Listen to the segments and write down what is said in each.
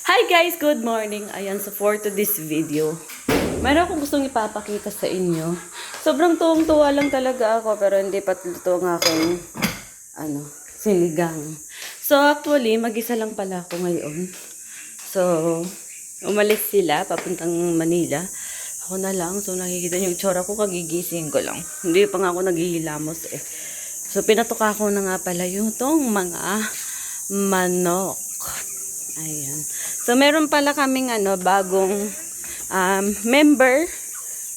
Hi guys! Good morning! Ayan, so for to this video, mayroon akong gustong ipapakita sa inyo. Sobrang tuwang-tuwa lang talaga ako pero hindi pa luto ang aking sinigang. So actually, mag-isa lang pala ako ngayon. So, umalis sila papuntang Manila. Ako na lang. So nakikita niyo yung tsura ko, kagigising ko lang. Hindi pa nga ako naghihilamos eh. So pinatuka ko na nga pala yung tong mga manok. Ayan. So, meron pala kaming bagong member.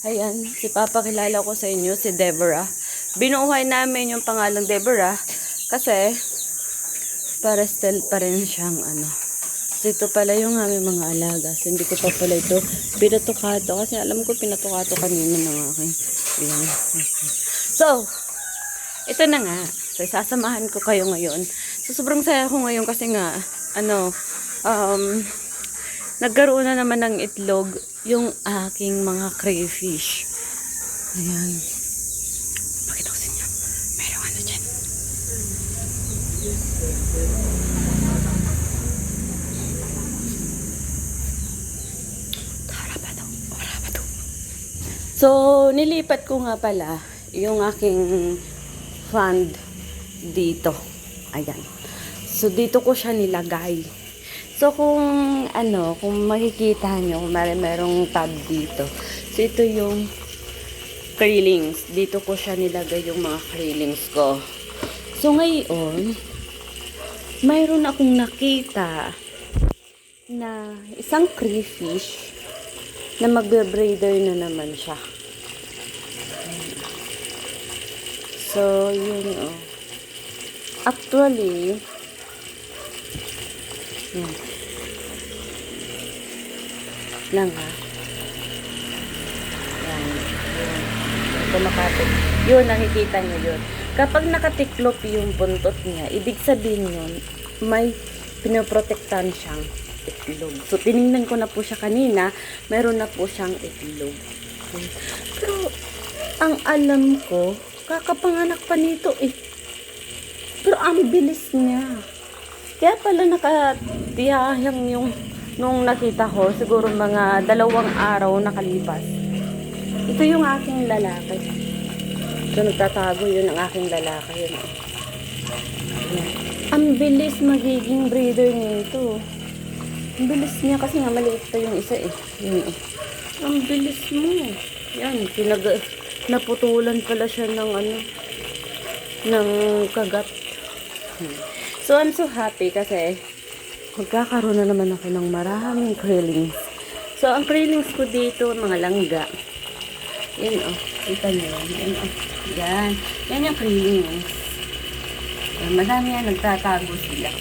Ayan, si papakilala ko sa inyo, si Deborah. Binuhay namin yung pangalang Deborah kasi para still pa rin siyang So, ito pala yung aming mga alaga. So, hindi ko pa pala ito pinatukato kasi alam ko pinatukato kanina ng aking. Ayan. So, ito na nga. So, sasamahan ko kayo ngayon. So, sobrang saya ko ngayon kasi nga, nagkaroon na naman ng itlog yung aking mga crayfish. Ayan. Pakita ko sa inyo. Mayroong dyan. Tara. So, nilipat ko nga pala yung aking fund dito. Ayan. So, dito ko siya nilagay. So, kung makikita nyo, kung merong tab dito. So, ito yung krillings. Dito ko siya nilagay yung mga krillings ko. So, ngayon, mayroon akong nakita na isang crayfish na magbe-breeder na naman siya. So, yun Actually, yan. Lang ha. Yan. Ito makapit. Yun, nakikita nyo yun. Kapag nakatiklop yung buntot niya, ibig sabihin yun, may pinoprotektan siyang itlog. So, tinignan ko na po siya kanina, meron na po siyang itlog. Pero, ang alam ko, kakapanganak pa nito eh. Pero, ang bilis niya. Kaya pala nakatiyahang yung nung nakita ko, siguro mga 2 araw nakalipas. Ito yung aking lalaki. So, nagtatago yun ang aking lalaki. Yun. Ang bilis magiging breeder nito. Ang bilis niya kasi nga maliit pa yung isa eh. Yun. Ang bilis mo. Yan, naputulan pala siya ng ng kagat. So, I'm so happy kasi magkakaroon na naman ako ng maraming krillings. So, ang krillings ko dito, mga langga. Yan kita nyo. Yan. Yan yung krillings. Madami yan, nagtatago sila.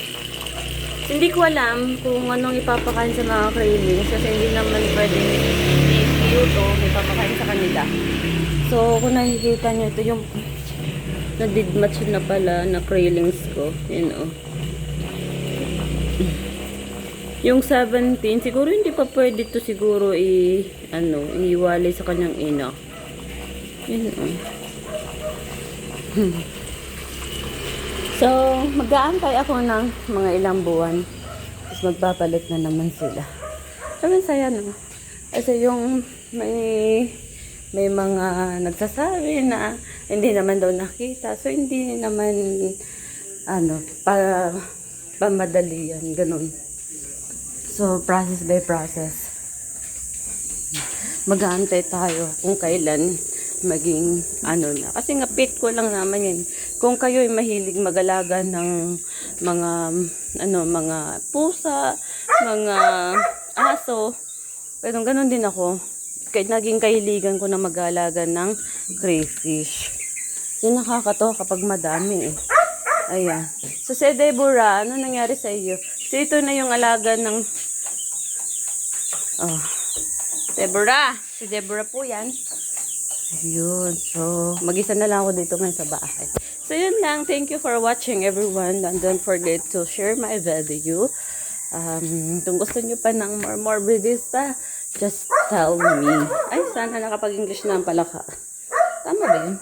Hindi ko alam kung anong ipapakain sa mga krillings kasi hindi naman pwedeng i-cute o ipapakain sa kanila. So, kung nakikita nyo, ito yung nadidmatch na pala na krillings ko. Yan Yung 17, siguro hindi pa pwede to siguro iwalay sa kanyang ina. Yan So, mag-aantay ako ng mga ilang buwan. Tapos magpapalit na naman sila. Sabi saya no. Kasi yung may mga nagsasabi na hindi naman daw nakita. So, hindi naman pamadali yan. Ganun. So, process by process. Mag-aantay tayo kung kailan maging na. Kasi nga pet ko lang naman yan. Kung kayo ay mahilig mag-alaga ng mga pusa, mga aso, ganun din ako. Naging kahiligan ko na mag-alaga ng crayfish. Yung nakakatawa kapag madami eh. Ayan. So, si Deborah, ano nangyari sa iyo? So, ito na yung alaga ng Deborah. Si Deborah po yan. Ayun. So, mag-isa na lang ako dito ngayon sa bahay. So, yun lang. Thank you for watching everyone. And don't forget to share my video. Kung gusto nyo pa ng more videos pa, just tell me. Ay, sana nakapag-English na ang palaka. Tama ba yun?